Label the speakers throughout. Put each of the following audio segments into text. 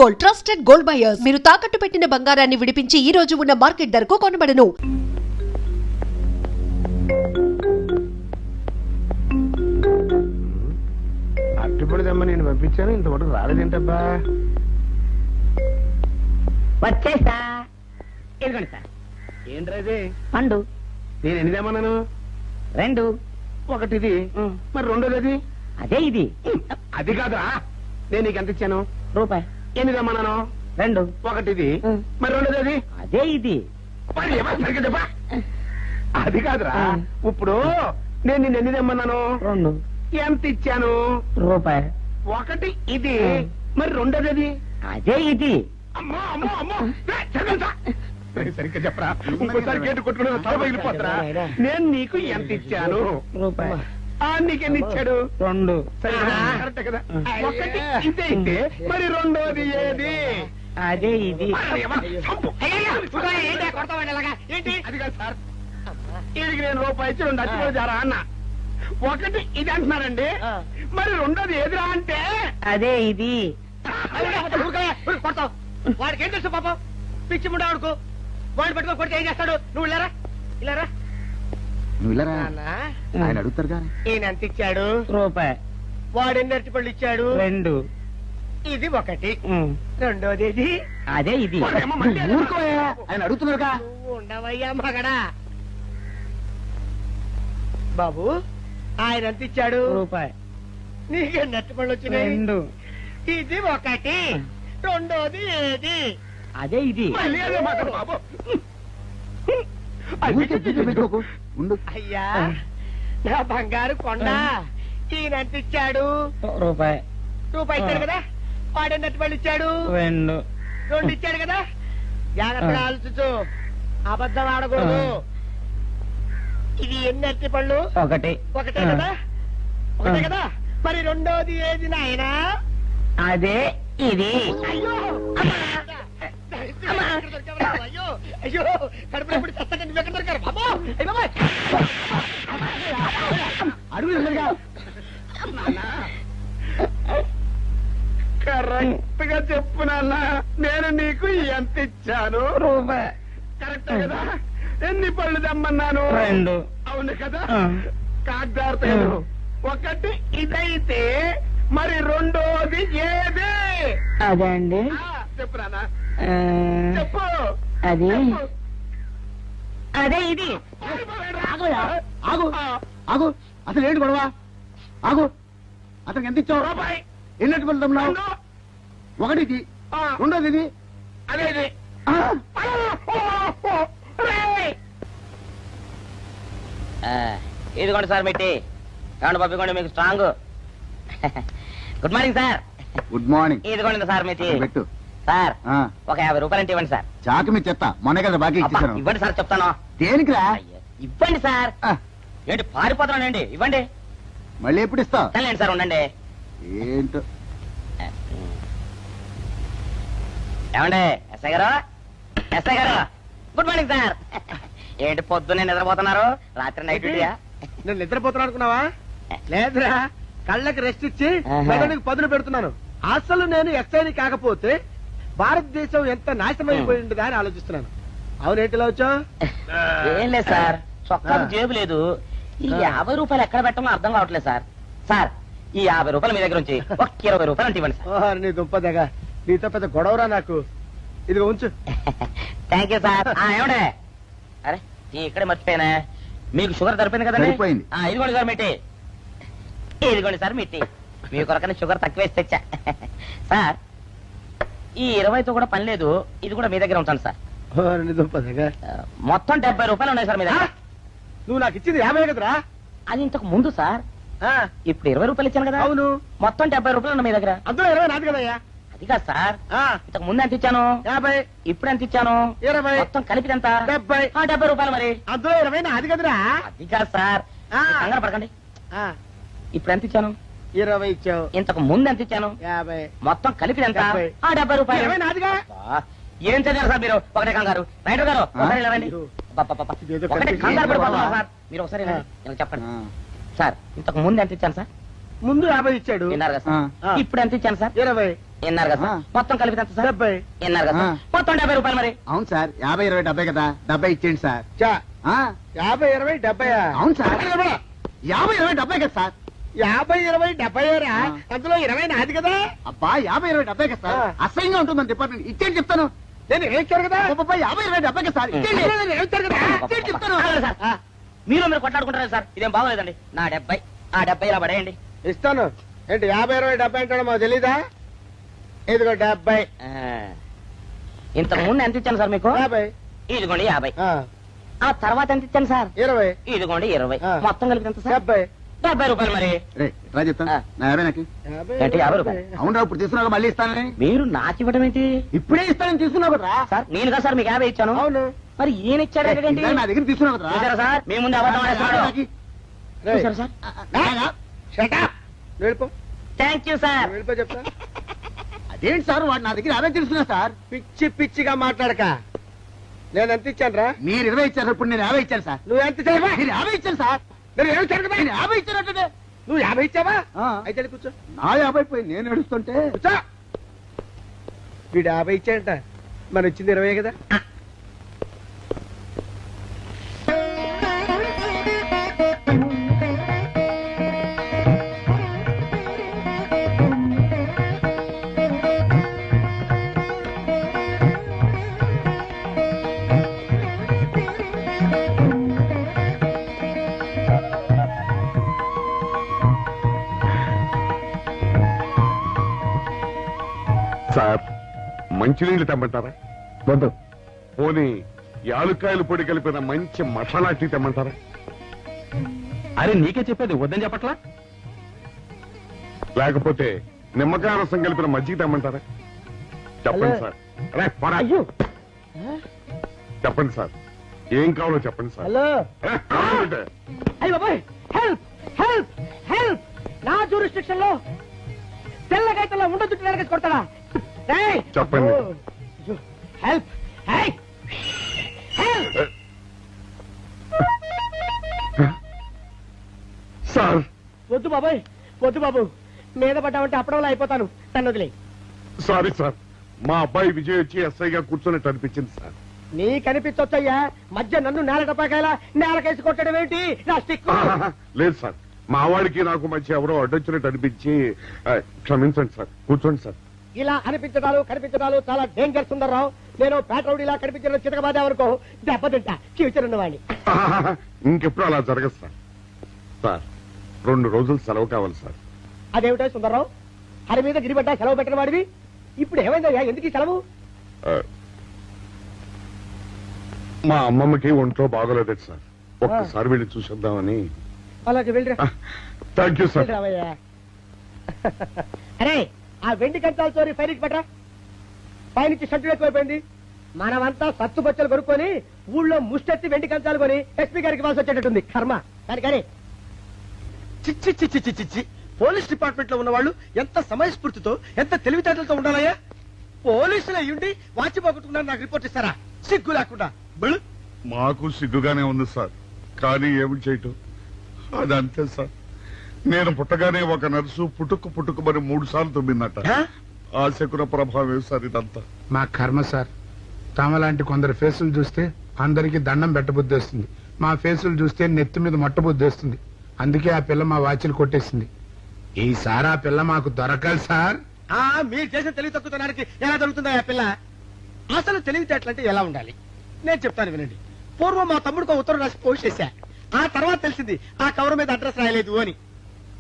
Speaker 1: Gold, trusted gold buyers. మీరు తాకట్టు పెట్టిన బంగారాన్ని విడిపించి ఈ రోజు ఉన్న మార్కెట్ ధరకు కొనబడను.
Speaker 2: అట్టుపడిదమ్మా నేను పంపించాను, ఇంతవరకు రాలేదేంటబ్బా?
Speaker 3: వచ్చేసా. ఇదిగోండి సార్.
Speaker 2: ఏంట్రది?
Speaker 3: పండు
Speaker 2: నేను ఎన్నిదేమన్నాను?
Speaker 3: 2.
Speaker 2: ఒకటిది, మరి రెండోది అది?
Speaker 3: అదే ఇది.
Speaker 2: అది కాదురా, నేను నీకు ఎంత ఇచ్చాను?
Speaker 3: రూపాయి.
Speaker 2: ఎన్నిదేమన్నాను?
Speaker 3: 2.
Speaker 2: ఒకటిది, మరి రెండోది అది?
Speaker 3: అదే ఇది.
Speaker 2: మరి ఏమో సరిగ్గా చెప్పా. అది కాదురా, ఇప్పుడు నేను నిన్ను ఎన్నిదేమన్నాను?
Speaker 3: 2.
Speaker 2: ఎంత ఇచ్చాను?
Speaker 3: రూపాయి.
Speaker 2: ఒకటి ఇది, మరి రెండోది అది?
Speaker 3: అదే ఇది.
Speaker 2: అమ్మో అమ్మో అమ్మో, సరిగ్గా చెప్పరా, ఇంకోసారి గేటు కొట్టుకుని తల పగిలిపోతారా? నేను నీకు ఎంత ఇచ్చాను?
Speaker 3: రూపాయి.
Speaker 2: నీకెన్ని ఇచ్చాడు?
Speaker 3: 2.
Speaker 2: సరేనా? కరెక్టే కదా. ఒకటి ఇదే అయితే మరి రెండోది ఏది?
Speaker 3: అదే ఇది.
Speaker 2: అది కాదు సార్, వీడికి నేను రూపాయి ఇచ్చి 2 అచ్చుకోలు జారా అన్న. ఒకటి ఇది అంటున్నారండి, మరి రెండోది ఏదిరా అంటే?
Speaker 3: అదే ఇది.
Speaker 4: కొడతావు. వాడికి ఏం తెలుసు పాపం, పిచ్చి ముండా వాడుకో. వాడిని పట్టుకొని కొడితే ఏం చేస్తాడు? నువ్వు ఇలారా ఇలారా.
Speaker 5: నువ్వు ఇలా ఆయన అడుగుతారుగా.
Speaker 4: ఈయన ఎంత ఇచ్చాడు?
Speaker 3: రూపాయి.
Speaker 4: వాడు ఎన్ని అరటిపళ్ళు ఇచ్చాడు?
Speaker 3: 2.
Speaker 4: ఇది ఒకటి, రెండోది ఇది.
Speaker 3: అదే ఇది.
Speaker 5: ఊరుకోయా, ఆయన అడుగుతున్నారుగా.
Speaker 4: నువ్వు ఉండవయ్యా మగడా. బాబు, ఆయన ఎంత ఇచ్చాడు?
Speaker 3: రూపాయి.
Speaker 4: నీకెన్ని అరటిపళ్ళు వచ్చినాయి?
Speaker 3: 2.
Speaker 4: ఇది ఒకటి, రెండోది ఏది?
Speaker 3: అదే ఇది.
Speaker 2: మళ్ళీ అదే మాట బాబు.
Speaker 5: ఊరికే బీపీ పెట్టుకోకు, ఉండు.
Speaker 4: అయ్యా నా బంగారు కొండ, ఈయన ఎంత ఇచ్చాడు?
Speaker 3: రూపాయి.
Speaker 4: రూపాయి ఇచ్చాడు కదా. వాడెన్ని అరటిపళ్ళు ఇచ్చాడు?
Speaker 3: 2.
Speaker 4: 2 ఇచ్చాడు కదా. జాగ్రత్తగా ఆలోచించు, అబద్ధం ఆడకూడదు. ఇది ఎన్ని అరటిపళ్ళు?
Speaker 3: 1.
Speaker 4: ఒకటే కదా. ఒకటే కదా. మరి రెండోది ఏది నాయనా?
Speaker 3: అదే ఇది.
Speaker 4: అయ్యో అమ్మా. అయ్యో అయ్యో, కడుపులో ఇప్పుడు చస్తగా నువ్వు ఎక్కడ దొరికారు బాబు? అయ్య బాబోయ్.
Speaker 5: అడుగు ఎదురుగా.
Speaker 2: కరెక్ట్ గా చెప్పు నాన్న, నేను నీకు ఎంత ఇచ్చాను?
Speaker 3: రూపాయి.
Speaker 2: కరెక్ట్ కదా. ఎన్ని పళ్ళు తెమ్మన్నాను?
Speaker 3: 2.
Speaker 2: అవును కదా. కాగ్దార్తలు. ఒకటి ఇదైతే మరి రెండోది ఏది?
Speaker 3: అదే అండి.
Speaker 2: చెప్పు నాన్న, చెప్పు.
Speaker 3: అది
Speaker 2: చెప్పు.
Speaker 3: అదే ఇది.
Speaker 5: ఆగు ఆగు, అసలు ఏంటి గొడవ? ఆగు, అతనికి ఎంత ఇచ్చావు?
Speaker 2: రూపాయి.
Speaker 5: ఎన్నట్టు వెళ్తున్నావు?
Speaker 2: రెండు.
Speaker 5: ఒకటి ఇది,
Speaker 2: ఆ,
Speaker 5: రెండోది ఇది.
Speaker 2: అదేది.
Speaker 5: ఆ,
Speaker 3: ఇదిగోండి సార్ మిట్టి. కాండి పంపించండి, మీకు strong. Good morning sir.
Speaker 5: Good morning.
Speaker 3: ఇదిగోండి సార్ మిట్టి.
Speaker 5: పెట్టు.
Speaker 3: సార్
Speaker 5: ఆ,
Speaker 3: ఒక 50 రూపాయలు అంటే ఇవ్వండి సార్.
Speaker 5: చాకు మీ చెత్త, మొన్నే కదా బాకీ
Speaker 3: అబ్బా,
Speaker 5: ఇచ్చేసాను.
Speaker 3: ఇవ్వండి సార్ చెప్తాను.
Speaker 5: దేనికిరా?
Speaker 3: అయ్యో, ఇవ్వండి సార్.
Speaker 5: ఆ,
Speaker 3: ఏంటి పారిపోతున్నానండి? ఇవ్వండి.
Speaker 5: మళ్ళీ ఎప్పుడు ఇస్తావు?
Speaker 3: సరేండి సార్, ఉండండి.
Speaker 5: ఏంటో.
Speaker 3: ఏమండి ఎస్ఐ గారు? ఎస్ఐ గారు, గుడ్ మార్నింగ్ సార్. ఏంటి పొద్దున్నే నిద్రపోతున్నారు? రాత్రి నైట్ డ్యూటీయా?
Speaker 4: నేను నిద్రపోతున్నా అనుకున్నావా? లేదురా, కళ్ళకి రెస్ట్ ఇచ్చి
Speaker 3: ఆహా.
Speaker 4: మెదడుకి పదును పెడుతున్నాను. అసలు నేను ఎస్ఐని కాకపోతే భారతదేశం ఎంత నాశనమైపోయి ఉండదా అని ఆలోచిస్తున్నాను. అవునేంటిలా వచ్చావు?
Speaker 3: ఏం లేదు సార్, చొక్కాకు జేబు లేదు. ఈ 50 రూపాయలు ఎక్కడ పెట్టమో అర్థం కావట్లేదు సార్. సార్, ఈ 50 రూపాయలు మీ దగ్గర నుంచి ఒక 20 రూపాయలు అంటే ఇవ్వండి సార్.
Speaker 4: ఓహో, నీ దుంపదగా, నీతో పెద్ద గొడవరా నాకు. ఇదిగో ఉంచు.
Speaker 3: Thank you sir. ఏమండే, అరే ఇక్కడే మర్చిపోయానా, మీకు షుగర్ సరిపోయింది కదండి?
Speaker 5: సరిపోయింది.
Speaker 3: ఇదిగోండి సార్ మిట్టి. ఇదిగోండి సార్ మిట్టి. మీ కొరకనే షుగర్ తక్కువ వేసి తెచ్చా. సార్, ఈ 20తో కూడా పని లేదు, ఇది కూడా మీ దగ్గర ఉంటాను సార్.
Speaker 4: ఓ, నీ దుంపదగా.
Speaker 3: మొత్తం 70 రూపాయలు ఉన్నాయి సార్ మీ దగ్గర.
Speaker 4: నువ్వు నాకు ఇచ్చింది 50 కదరా?
Speaker 3: అది ఇంతకు ముందు సార్. ఇప్పుడు 20 రూపాయలు ఇచ్చాను కదా.
Speaker 4: అవును.
Speaker 3: మొత్తం 70 రూపాయలు ఉన్నాయి మీ దగ్గర.
Speaker 4: అందులో 20 నాది కదయ్యా.
Speaker 3: అది కాదు సార్, ఇంతకు ముందు ఎంత ఇచ్చాను?
Speaker 4: 50.
Speaker 3: ఇప్పుడు ఎంత ఇచ్చాను?
Speaker 4: 20.
Speaker 3: మొత్తం కలిపి ఎంత?
Speaker 4: 70.
Speaker 3: 70 రూపాయలు మరి.
Speaker 4: అందులో 20 నాది కదరా?
Speaker 3: అది కాదు సార్, కంగారు పడకండి. ఇప్పుడు ఎంత ఇచ్చాను?
Speaker 4: 20 ఇచ్చావు.
Speaker 3: ఇంతకు ముందు ఎంత ఇచ్చాను?
Speaker 4: 50.
Speaker 3: మొత్తం కలిపి ఎంత?
Speaker 4: 70.
Speaker 3: 70 రూపాయలు.
Speaker 4: 20 నాదిగా.
Speaker 3: అబ్బా, ఏం చదివారు సార్ మీరు? ఒకటే కంగారు. రైటర్ గారు ఒకసారి ఇలా రండి. అబ్బబ్బబ్బ,
Speaker 4: ఇదేదో
Speaker 3: ఒకటే
Speaker 4: కనిపించింది.
Speaker 3: కంగారు పడిపోతున్నారు సార్. మీరు ఒకసారి ఇలా రండి. ఇలా చెప్పండి
Speaker 5: ఆ,
Speaker 3: సార్. ఇంతకు ముందు ఎంత ఇచ్చాను సార్?
Speaker 4: ముందు 50 ఇచ్చాడు.
Speaker 3: విన్నారు కదా సార్.
Speaker 4: ఆ.
Speaker 3: ఇప్పుడు ఎంత ఇచ్చాను సార్?
Speaker 4: 20.
Speaker 3: విన్నారు కదా సార్?
Speaker 5: ఆ.
Speaker 3: మొత్తం కలిపి ఎంత సార్?
Speaker 4: 70.
Speaker 3: విన్నారు కదా సార్?
Speaker 5: ఆ.
Speaker 3: మొత్తం 70 రూపాయలు మరి.
Speaker 5: అవును సార్ 50 20 70 కదా 70 ఇచ్చేయండి సార్
Speaker 4: చా
Speaker 5: ఆ,
Speaker 4: 50 20 70
Speaker 5: అవును సార్ 50 20 70 కదా సార్
Speaker 4: 50 20 70 రా
Speaker 5: ఆ.
Speaker 4: అందులో 20 నాది కదా
Speaker 5: అబ్బా 50 20 70 కదా సార్
Speaker 4: ఆ.
Speaker 5: అసహ్యంగా ఉంటుంది డిపార్ట్మెంట్ ఇచ్చేయండి చెప్తాను
Speaker 4: నేను ఏమిచ్చారు కదా
Speaker 5: అబ్బబ్బా, 50 20 70 కదా సార్ ఇచ్చేయండి
Speaker 4: నేను ఏమిచ్చారు కదా
Speaker 5: ఇచ్చేయండి చెప్తాను
Speaker 3: ఆగండి సార్. మీరు కొట్లాడుకుంటారు సార్, ఇదేం బాగోలేదండి. నా 70 ఆ 70 ఇలా పడేయండి.
Speaker 4: ఇస్తాను ఏంటి 50 20 70 అంటాడు మాకు తెలీదా ఇదిగో 70
Speaker 3: ఇంతకు ముందు ఎంత ఇచ్చాను సార్ మీకు?
Speaker 4: 50
Speaker 3: ఇదిగోండి 50.
Speaker 4: ఆ,
Speaker 3: ఆ తర్వాత ఎంత ఇచ్చాను సార్?
Speaker 4: 20
Speaker 3: ఇదిగోండి 20.
Speaker 4: ఆ.
Speaker 3: మొత్తం కలిపి ఎంత సార్?
Speaker 4: 70
Speaker 3: 70 రూపాయలు మరి.
Speaker 5: రే రా చెప్తాను
Speaker 3: ఆ.
Speaker 5: నా 50 నాకు
Speaker 4: 50
Speaker 3: ఏంటి, 50 రూపాయలు?
Speaker 5: అవును రా ఇప్పుడు తీసుకున్నాక మళ్ళీ ఇస్తానని
Speaker 3: మీరు నాకు ఇవ్వడం ఏంటి
Speaker 5: ఇప్పుడే ఇస్తానని తీసుకున్నావు కదా
Speaker 3: సార్? నేను కదా సార్ మీకు 50 ఇచ్చాను.
Speaker 4: అవును
Speaker 3: మరి ఈయన ఇచ్చాడు ఏంటి?
Speaker 5: ఇందాక నా దగ్గర తీసుకున్నావు కదా
Speaker 3: చూసారా సార్, మీ ముందు అబద్ధం ఆడేస్తున్నాడు.
Speaker 4: రేయ్,
Speaker 3: చూసారా సార్?
Speaker 4: shut up. నువ్వు వెళ్ళిపో
Speaker 3: థ్యాంక్ యూ సార్.
Speaker 4: నువ్వు వెళ్ళిపో చెప్తా
Speaker 5: అదేంటి సార్ వాడు నా దగ్గర 50 తీసుకున్నా సార్
Speaker 4: పిచ్చి పిచ్చిగా మాట్లాడక నేను ఎంత ఇచ్చాను రా
Speaker 5: మీరు 20 ఇచ్చారు ఇప్పుడు నేను 50 ఇచ్చాను సార్
Speaker 4: నువ్వు ఎంత చేయవా
Speaker 5: మీరు 50 ఇచ్చాను సార్
Speaker 4: నేను ఏమి ఇచ్చాను కదా
Speaker 5: నేను 50 ఇచ్చానంటే
Speaker 4: నువ్వు 50 ఇచ్చావా
Speaker 5: ఆ.
Speaker 4: అయితే వెళ్ళి కూర్చో
Speaker 5: నా 50 పోయి నేను ఏడుస్తుంటే
Speaker 4: కూర్చో వీడు 50 ఇచ్చాడంట మన ఇచ్చింది 20 కదా
Speaker 6: సార్ మంచినీళ్ళు తెమ్మంటారా?
Speaker 5: వద్దు
Speaker 6: పోనీ యాలుక్కాయలు పొడి కలిపిన మంచి మసాలా టీ తెమ్మంటారా?
Speaker 2: అరే నీకే చెప్పేది వద్దని చెప్పట్లా.
Speaker 6: లేకపోతే నిమ్మకాయ రసం కలిపిన మజ్జిగ తెమ్మంటారా? చెప్పండి
Speaker 4: హలో.
Speaker 6: సార్. అరే, పోరా.
Speaker 4: అయ్యో
Speaker 6: చెప్పండి సార్, ఏం కావాలో చెప్పండి సార్.
Speaker 4: హలో
Speaker 6: అరే, కావాలంటే.
Speaker 4: అయ్య బాబాయ్ హెల్ప్ హెల్ప్ హెల్ప్ నా జ్యూరిస్డిక్షన్ లో తెల్లగైతల్లో ఉండదు తిరగేసి కొడతాడా ఏయ్!
Speaker 6: చెప్పండి.
Speaker 4: అయ్యో, హెల్ప్ హెల్ప్ హెల్ప్
Speaker 6: సార్
Speaker 4: వద్దు బాబాయ్ వద్దు బాబు మీద పడ్డామంటే అప్పడంలో అయిపోతాను నన్ను వదిలే
Speaker 6: సారీ సార్, మా అబ్బాయి విజయ్ వచ్చి ఎస్ఐగా కూర్చున్నట్టు అనిపించింది సార్.
Speaker 4: నీ కనిపించొచ్చయ్యా మధ్య నన్ను నేల టపాకాయలా నేలకేసి కొట్టడం ఏంటి నా స్టిక్
Speaker 6: లేదు సార్, మా వాడికి నాకు మధ్య ఎవరో అడ్డొచ్చినట్టు అనిపించి క్షమించండి సార్, కూర్చోండి సార్.
Speaker 4: ఇలా అనిపించడాలు కనిపించడాలు చాలా డేంజర్ సుందర్రావు నేను పేటౌడిలా కనిపించడం చితకబాదామనుకో దెబ్బతింటా ఫ్యూచర్ ఉన్నవాడిని
Speaker 6: ఇంకెప్పుడు అలా జరగదు సార్. సార్ 2 రోజులు సెలవు కావాలి సార్.
Speaker 4: అదేమిటో సుందర్రావు హరి మీద గిరిబడ్డా సెలవు పెట్టిన వాడివి ఇప్పుడు ఏమైందయ్యా ఎందుకు ఈ సెలవు
Speaker 6: ఆ, మా అమ్మమ్మకి ఒంట్లో బాగోలేదు సార్, ఒక్కసారి వెళ్ళి చూసొద్దామని.
Speaker 4: అలాగే వెళ్ళిరా
Speaker 6: థ్యాంక్ యూ సార్.
Speaker 4: వెళ్ళిరావయ్యా అరే ఆ వెండి కంచాల చోరీ ఫైరికి పెట్టరా పైనుంచి షట్టు ఎక్కువైపోయింది మనమంతా సత్తు బచ్చలు కొనుక్కొని ఊళ్ళో ముష్టెత్తి వెండి కంచాలు కొని ఎస్పీ గారికి వాల్సి వచ్చేటట్టుంది కర్మ కానీ చిచ్చి చిచ్చి చిచ్చి చిచ్చి పోలీస్ డిపార్ట్మెంట్ లో ఉన్న వాళ్ళు ఎంత సమయస్ఫూర్తితో ఎంత తెలివితేటలతో ఉండాలయ్యా పోలీసులు అయ్యుండి వాచి పోగొట్టుకున్నారు నాకు రిపోర్ట్ ఇస్తారా సిగ్గు లేకుండా బళ్ళు
Speaker 6: మాకు సిగ్గుగానే ఉంది సార్, కానీ ఏమి చేయటం అదంతే సార్. నేను పుట్టగానే ఒక నర్సు పుట్టుకు మరి 3 సార్లు తుమ్మిందట. ఆ శకున ప్రభావం సార్ ఇదంతా.
Speaker 7: మా కర్మ సార్, తమలాంటి కొందరు ఫేసులు చూస్తే అందరికి దండం పెట్టబుద్ధి వస్తుంది, మా ఫేసులు చూస్తే నెత్తి మీద మొట్టబుద్ధి వస్తుంది. అందుకే ఆ పిల్ల మా వాచిలు కొట్టేసింది. ఈసారి ఆ పిల్ల మాకు దొరకాలి సార్.
Speaker 4: మీరు చేసిన తెలివి తక్కువతనానికి ఎలా దొరుకుతుందా ఆ పిల్ల అసలు తెలివితేటలంటే ఎలా ఉండాలి నేను చెప్తాను వినండి. పూర్వం మా తమ్ముడికి ఉత్తరం రాసి పోస్ట్ చేశా. ఆ తర్వాత తెలిసింది ఆ కవర్ మీద అడ్రస్ రాయలేదు అని.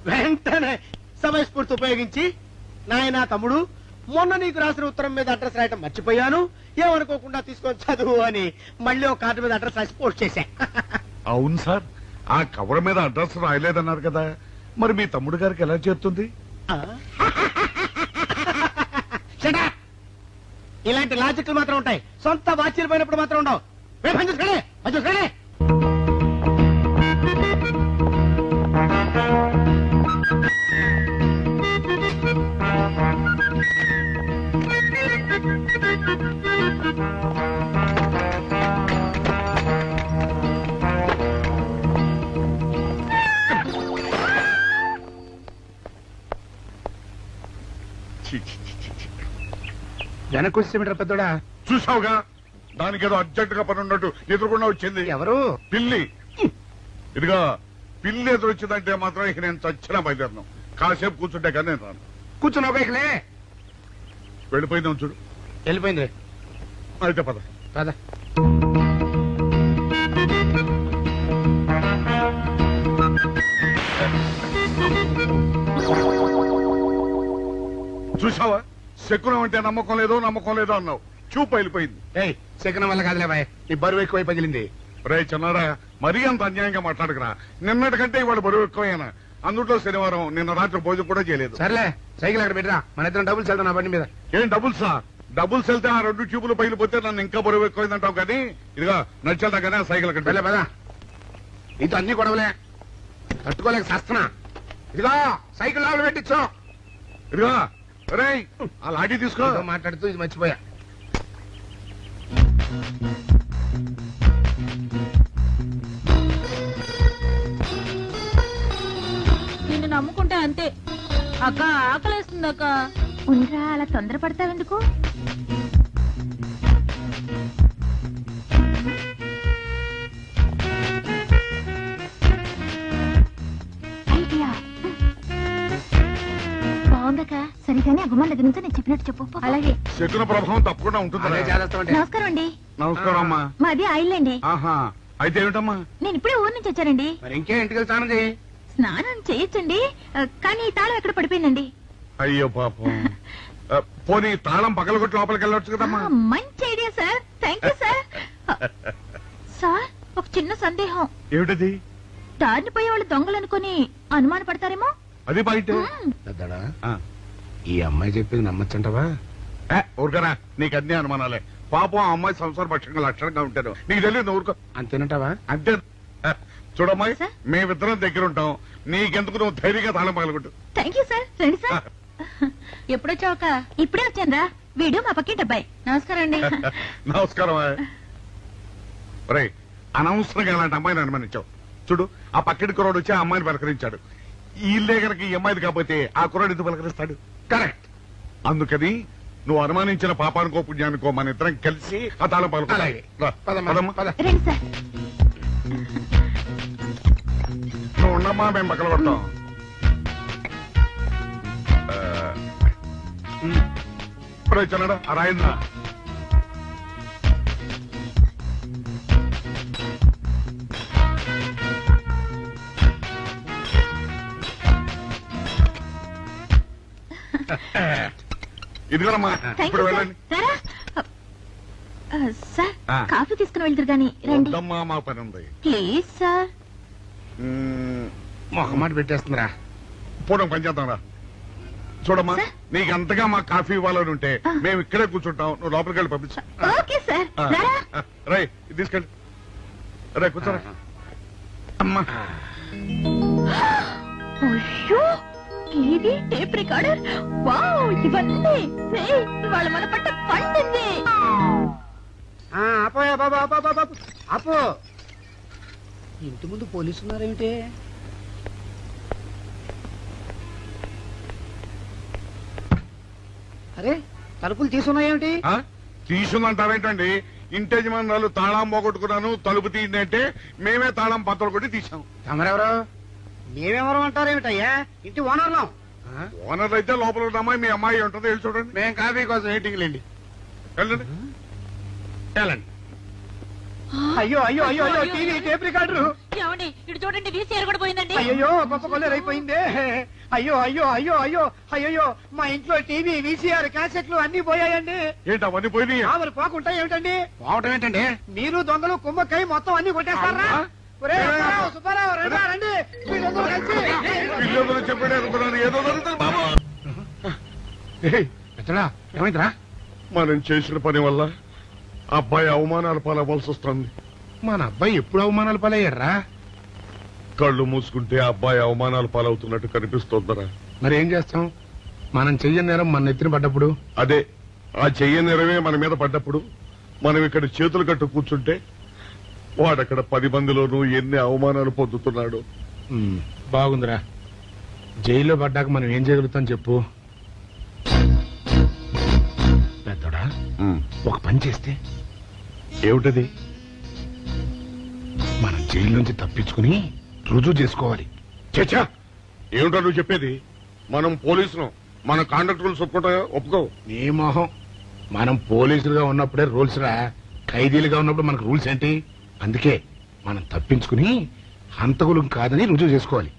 Speaker 4: వెంటనే సమయస్ఫూర్తి ఉపయోగించి నాయనా తమ్ముడు మొన్న నీకు రాసిన ఉత్తరం మీద అడ్రస్ రాయటం మర్చిపోయాను ఏమనుకోకుండా తీసుకొని చదువు అని మళ్ళీ ఒక కార్డు మీద అడ్రస్ రాసి పోస్ట్ చేశా.
Speaker 6: అవును సార్, ఆ కవర్ మీద అడ్రస్ రాయలేదన్నారు కదా, మరి మీ తమ్ముడు గారికి ఎలా చేరుతుంది?
Speaker 4: Shut up! ఇలాంటి లాజిక్లు మాత్రం ఉంటాయి, సొంత వాచీలు పోయినప్పుడు మాత్రం ఉండవు. పని చూసుకోండి పని చూసుకోండి.
Speaker 6: ఛీ, ఛీ, ఛీ, ఛీ, ఛీ.
Speaker 7: వెనక్కి వచ్చేమిట్రా పెద్దోడా?
Speaker 6: చూసావుగా, దానికి ఏదో అర్జెంట్ గా పని ఉన్నట్టు ఎదురుకుండా వచ్చింది.
Speaker 7: ఎవరు?
Speaker 6: పిల్లి. ఇదిగా పిల్లి ఎదురు వచ్చిందంటే మాత్రం ఇక నేను చచ్చినా బయలుదేరను. కాసేపు కూర్చుంటే కానీ నేను రాను.
Speaker 7: కూర్చున్నావు బైక్లే.
Speaker 6: వెళ్ళిపోయిందాం చూడు.
Speaker 7: వెళ్ళిపోయింది.
Speaker 6: అయితే పద.
Speaker 7: పద.
Speaker 6: చూసావా, శకునం అంటే నమ్మకం లేదో అన్నావు. చూపు వెళ్ళిపోయింది.
Speaker 7: ఏయ్, శకనం వల్ల కాదులే బాయ్, నీ బరువు ఎక్కువై పగిలింది.
Speaker 6: రే చిన్నారా, మరీ అంత అన్యాయంగా మాట్లాడకురా. నిన్నటికంటే ఇవాళ బరువు ఎక్కువైనా. అందులో శనివారం నిన్న రాత్రి భోజనం కూడా చేయలేదు.
Speaker 7: సర్లే, సైకిల్ అక్కడ పెట్టరా, మన ఇద్దరం డబ్బులు వెళ్తాం నా బండి మీద.
Speaker 6: ఏం డబుల్సా? డబుల్స్ వెళ్తే ఆ 2 ట్యూబులు పగిలిపోతే నన్ను ఇంకా బరువు ఎక్కువైందంటావు. కానీ ఇదిగా నడిచెళ్తా కానీ ఆ సైకిల్ అక్కడ
Speaker 7: వెళ్ళే పదా. నీతో అన్ని గొడవలే, తట్టుకోలేక సస్తున్నా. ఇదిగో సైకిల్ లోపల పెట్టించు.
Speaker 6: ఇదిగా రే, ఆ లాఠీ తీసుకో.
Speaker 7: ఏదో మాట్లాడుతూ ఇది మర్చిపోయా.
Speaker 8: నిన్ను నమ్ముకుంటే అంతే. అక్క ఆకలేస్తుంది అక్క.
Speaker 9: ఉండరా, అలా తొందరపడతావెందుకు? ఐడియా బాగుందక్క. సరిగానే అమ్మమ్మ దగ్గర నుంచి నేను చెప్పినట్టు చెప్పు. అలాగే.
Speaker 6: శకున ప్రభావం తప్పకుండా ఉంటుంది.
Speaker 7: అదే చేస్తామంటే.
Speaker 9: నమస్కారం అండి.
Speaker 6: నమస్కారం అమ్మా.
Speaker 9: మాది ఆయిల్ అండి.
Speaker 6: ఆహా, అయితే ఏమిటమ్మా?
Speaker 9: నేను ఇప్పుడే ఊరు నుంచి వచ్చానండి.
Speaker 7: మరి ఇంకే ఇంటికి వెళ్ళి స్నానం చేయి.
Speaker 9: స్నానం చేయొచ్చండి, కానీ ఈ తాళం ఎక్కడ పడిపోయిందండి.
Speaker 6: అయ్యో పాపం. పోనీ తాళం పగలగొట్టి లోపలికి వెళ్ళొచ్చు కదమ్మా.
Speaker 9: మంచి idea sir, thank you sir. Sir, ఒక చిన్న సందేహం.
Speaker 6: ఏమిటది?
Speaker 9: దారిని పోయే వాళ్ళు దొంగలు అనుకుని అనుమాన పడతారేమో.
Speaker 6: అది బయట.
Speaker 7: పెద్దడా, ఈ అమ్మాయి చెప్పింది నమ్మచ్చంటవా?
Speaker 6: ఊరుకరా, నీకు అన్ని అనుమానాలే. పాపం ఆ అమ్మాయి సంసార పక్షంగా లక్షణంగా ఉంటారు. నీకు తెలియదు ఊరుకో.
Speaker 7: అంతేనంటావా?
Speaker 6: అంతే. చూడమ్మాయి,
Speaker 9: సార్?
Speaker 6: మేమిద్దరం దగ్గర ఉంటాం. నీకెందుకు, నువ్వు ధైర్యంగా తాళం పగలగొట్టు.
Speaker 9: Thank you sir. రండి సార్.
Speaker 8: ఎప్పుడొచ్చావుక?
Speaker 9: ఇప్పుడే వచ్చాను రా. వీడు మా పక్కింటి అబ్బాయి.
Speaker 8: నమస్కారం అండి.
Speaker 6: నమస్కారం. రే, అనవసరంగా అలాంటి అమ్మాయిని అనుమానించావు. చూడు, ఆ పక్కింటి కుర్రాడు వచ్చి ఆ అమ్మాయిని పలకరించాడు. ఈ ఇల్లే కనుక ఈ అమ్మాయిది కాకపోతే ఆ కుర్రాడు ఎందుకు పలకరిస్తాడు? కరెక్ట్. అందుకని నువ్వు అనుమానించిన పాపానికో పుణ్యానికో మన ఇద్దరం కలిసి ఆ తాళం పలుకు.
Speaker 7: అలాగే. పదమ్మా, పద.
Speaker 9: రండి సార్.
Speaker 6: నువ్వు ఉండమ్మా, మేము పక్కన కొడతాం. ఇప్పుడు వచ్చాడా ఆ రాయింద్ర? ఇదిగోనమ్మా,
Speaker 9: థ్యాంక్
Speaker 6: ఇప్పుడు
Speaker 9: యూ సార్.
Speaker 6: వెళ్ళండి.
Speaker 9: రారా. సార్,
Speaker 6: ఆ.
Speaker 9: కాఫీ తీసుకుని వెళ్తారు గాని రండి
Speaker 6: వద్దమ్మా, మా పని ఉంది.
Speaker 9: Please sir.
Speaker 7: మొహమాట పెట్టేస్తుందిరా.
Speaker 6: పూడం పని చేద్దాంరా. చూడమ్మా,
Speaker 9: సార్?
Speaker 6: నీకు అంతగా మా కాఫీ ఇవ్వాలని ఉంటే మేము ఇక్కడే కూర్చుంటాం. నువ్వు లోపలికి వెళ్ళి పంపించు.
Speaker 9: Okay sir. రారా.
Speaker 6: రై, ఇది తీసుకెళ్ళి. రే, కూర్చోరా. అమ్మా,
Speaker 9: అయ్యో, టీవీ, టేప్ రికార్డర్, వావ్, ఇవన్నీ రేయ్, ఇవాళ మన పట్ట పండింది.
Speaker 4: ఆపోయా బాబా, ఆపో. ఇంటి ముందు పోలీసులు ఉన్నారేమిటి? అరే, తలుపులు తీసున్నాయేమిటి?
Speaker 6: తీసుందంటారేంటండి? ఇంటి యజమానులు తాళం పోగొట్టుకున్నాను, తలుపు తీయండి అంటే మేమే తాళం పత్తలు కొట్టి తీసాం.
Speaker 7: తమరెవరు?
Speaker 4: మేమెవరు అంటారేమిటయ్యా? ఇంటి ఓనర్లం.
Speaker 6: ఓనర్ అయితే లోపల ఉన్న అమ్మాయి మీ అమ్మాయి ఉంటుంది. వెళ్ళి చూడండి.
Speaker 7: మేము కాఫీ కోసం మీటింగ్ లేండి.
Speaker 6: వెళ్ళండి.
Speaker 7: వెళ్ళండి.
Speaker 4: అయ్యో అయ్యో అయ్యో అయ్యో, టీవీ, టేప్ రికార్డరు.
Speaker 8: ఏమండి, ఇటు చూడండి, వీసీఆర్ కూడా పోయిందండి.
Speaker 4: అయ్యో, గొప్ప కొల్లేరు అయిపోయిందే. అయ్యో అయ్యో అయ్యో అయ్యో అయ్యో, మా ఇంట్లో టీవీ, వీసీఆర్, క్యాసెట్లు అన్ని పోయాయండి.
Speaker 6: ఏంటి అవన్నీ పోయినాయి?
Speaker 4: ఆమెను పోకుంటా ఏమిటండి?
Speaker 7: పోవటం ఏంటండి?
Speaker 4: మీరు దొంగలు కుమ్మక్కై మొత్తం అన్ని కొట్టేస్తారా? ఒరేయ్, సుబ్బారావు, సుబ్బారావు, రండి. వీళ్ళందరూ కలిసి
Speaker 6: పిల్లలు చెప్పాడు అనుకున్నాను. ఏదో జరుగుతుంది బాబు.
Speaker 7: ఎత్తడా, ఏమైందిరా?
Speaker 6: మనం చేసిన పని వల్ల అబ్బాయి అవమానాలు పాలవలసి వస్తుంది.
Speaker 7: మన అబ్బాయి ఎప్పుడు అవమానాలు పాలయ్యారా?
Speaker 6: కళ్ళు మూసుకుంటే అబ్బాయి అవమానాలు పాలవుతున్నట్టు కనిపిస్తోందరా.
Speaker 7: మరి ఏం చేస్తాం? మనం చెయ్యని నేరం మన నెత్తిన పడ్డప్పుడు.
Speaker 6: అదే, ఆ చెయ్య నెరవే మన మీద పడ్డప్పుడు మనం ఇక్కడ చేతులు కట్టు కూర్చుంటే వాడక్కడ 10 మందిలోనూ ఎన్ని అవమానాలు పొందుతున్నాడు.
Speaker 7: బాగుందిరా. జైల్లో పడ్డాక మనం ఏం చేయగలుగుతాం చెప్పు? పెద్దోడా ఒక పని చేస్తే
Speaker 6: ఏమిటది?
Speaker 7: మనం జైలు నుంచి తప్పించుకుని రుజువు చేసుకోవాలి.
Speaker 6: చచ్చా, ఏమిటో నువ్వు చెప్పేది? మనం పోలీసులు, మన కాంట్రాక్ట్ రూల్స్ ఒప్పుకోవు.
Speaker 7: నీ మొహం, మనం పోలీసులుగా ఉన్నప్పుడే రూల్స్ రా, ఖైదీలుగా ఉన్నప్పుడు మనకు రూల్స్ ఏంటి? అందుకే మనం తప్పించుకుని హంతకులం కాదని రుజువు చేసుకోవాలి.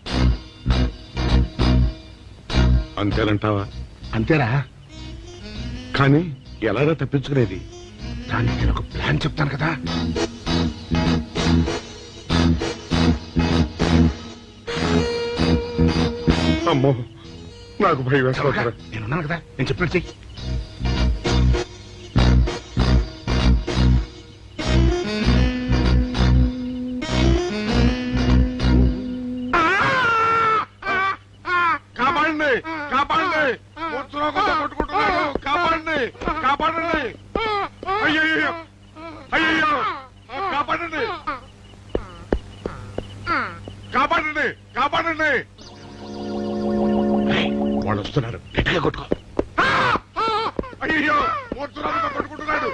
Speaker 6: అంతేనంటావా?
Speaker 7: అంతేరా.
Speaker 6: కానీ ఎలాగా తప్పించుకునేది?
Speaker 7: దానికి నేను ఒక ప్లాన్ చెప్తాను కదా.
Speaker 6: అమ్మో, నాకు భయం వేస్తా.
Speaker 7: నేనున్నాను కదా, నేను చెప్పినట్టు చెయ్యి.
Speaker 6: కాపాడండి, కాపాడండి, కొట్టుకుంటున్నాడు, కాపాడండి, కాపాడండి, అయ్యయ్యో, అయ్యయ్యో, కాపాడండి, కాపాడండి, కాపాడండి.
Speaker 7: వాళ్ళు వస్తున్నారు, గట్టిగా కొట్టుకో.
Speaker 6: అయ్యో, మూర్తురాలతో కొట్టుకుంటున్నాడు,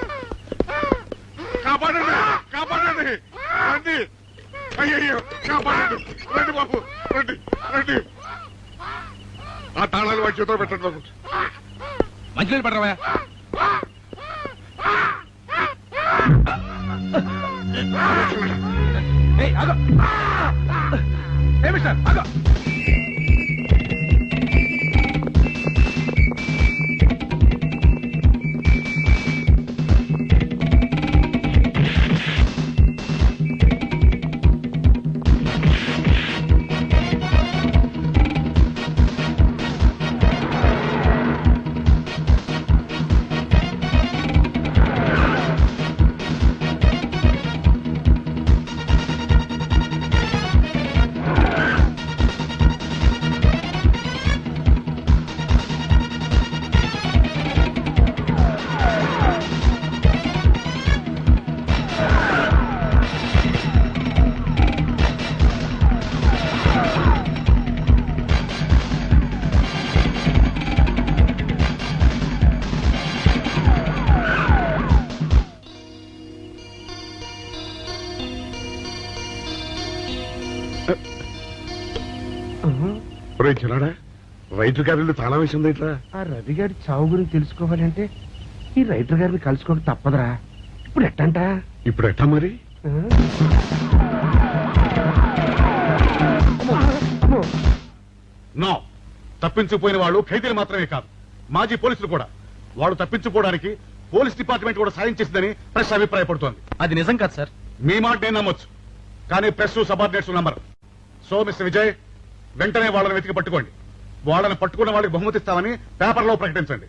Speaker 6: కాపాడండి, కాపాడండి, రండి, అయ్యయ్యో, కాపాడండి, రండి బాబు, రండి, రండి. ఆ తాళాలు వాడి చేతిలో పెట్టండి బాబు.
Speaker 7: మంచినీళ్ళు పడరా.
Speaker 6: చిన్నాడా, రైటర్ గారి తాళం వేసి ఉంది ఇట్లా.
Speaker 4: ఆ రవి గారి చావు గురించి తెలుసుకోవాలంటే ఈ రైటర్ గారిని కలుసుకోవడం తప్పదురా. ఇప్పుడు ఎట్టంట?
Speaker 6: ఇప్పుడు ఎట్టా మరి? నో, తప్పించుకుపోయిన వాళ్ళు ఖైదీలు మాత్రమే కాదు, మాజీ పోలీసులు కూడా. వాళ్ళు తప్పించుకోవడానికి పోలీస్ డిపార్ట్మెంట్ కూడా సాయం చేసిందని ప్రెస్ అభిప్రాయపడుతోంది.
Speaker 4: అది నిజం కాదు సార్.
Speaker 6: మీ మాట నేను నమ్మొచ్చు, కానీ press subordinates number. So mister Vijay, వెంటనే వాళ్ళని వెతికి పట్టుకోండి. వాళ్ళని పట్టుకున్న వాళ్ళకి బహుమతి ఇస్తామని పేపర్లో ప్రకటించండి.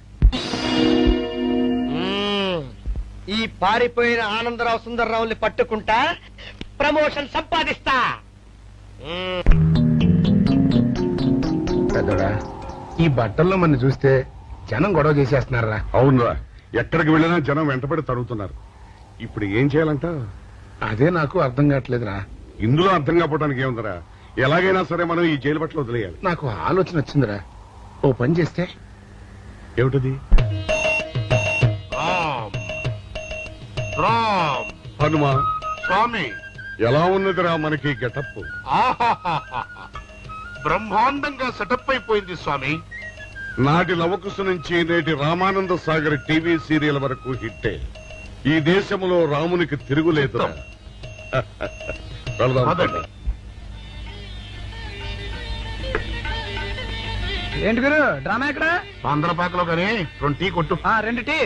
Speaker 4: ఈ పారిపోయిన ఆనందరావు సుందర్రావుని పట్టుకుంటా ప్రమోషన్ సంపాదిస్తా.
Speaker 7: పెద్దోడా, ఈ బట్టల్లో మన చూస్తే జనం గొడవ చేసేస్తున్నారా?
Speaker 6: అవునురా, ఎక్కడికి వెళ్ళినా జనం వెంటబడి తరుగుతున్నారు. ఇప్పుడు ఏం చేయాలంట?
Speaker 7: అదే నాకు అర్థం కావట్లేదురా.
Speaker 6: ఇందులో అర్థం కాకపోవడానికి ఏముందరా? ఎలాగైనా సరే మనం ఈ జైలు బట్టలు వదిలేయాలి.
Speaker 7: నాకు ఆలోచన వచ్చిందిరా. ఓ పని చేస్తే.
Speaker 6: ఏమిటది? హనుమా
Speaker 7: స్వామి,
Speaker 6: ఎలా ఉన్నదిరా మనకి గెటప్?
Speaker 7: బ్రహ్మాండంగా సెటప్ అయిపోయింది స్వామి.
Speaker 6: నాటి లవకుశ నుంచి నేటి రామానంద సాగర్ టీవీ సీరియల్ వరకు హిట్టే. ఈ దేశంలో రామునికి తిరుగులేదురా. వెళ్దాం.
Speaker 4: ఏంటి గురు, డ్రామా ఎక్కడ?
Speaker 7: ఆంధ్రపాకలో కానీ 2 టీ కొట్టు.
Speaker 4: 2 టీ.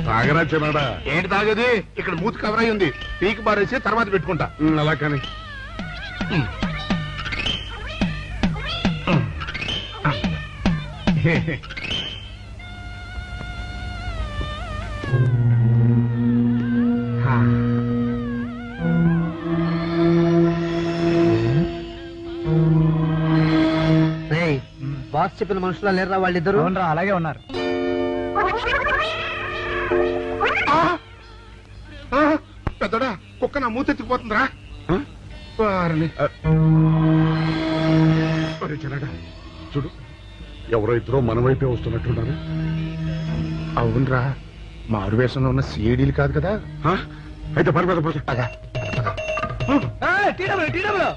Speaker 6: తాగరా చిన్నాడా?
Speaker 7: ఏంటి తాగేది? ఇక్కడ మూతి కవర్ అయి ఉంది, పీకి పారేసి తర్వాత పెట్టుకుంటా.
Speaker 6: అలా కానీ
Speaker 4: బాస్ చెప్పిన మనుషులా లేరా వాళ్ళిద్దరు?
Speaker 5: అలాగే ఉన్నారు.
Speaker 7: పెద్దడా కుక్క నా మూతెత్తిపోతుందిరా. వారిని. ఒరే చిన్నగా
Speaker 6: చూడు ఎవరో ఇద్దరు మన వైపే వస్తున్నట్టున్నారు.
Speaker 7: అవునరా, మారు వేషంలో ఉన్న సీడీలు కాదు కదా.
Speaker 6: అయితే పద పద పద.
Speaker 4: టీడబ్ల్యూ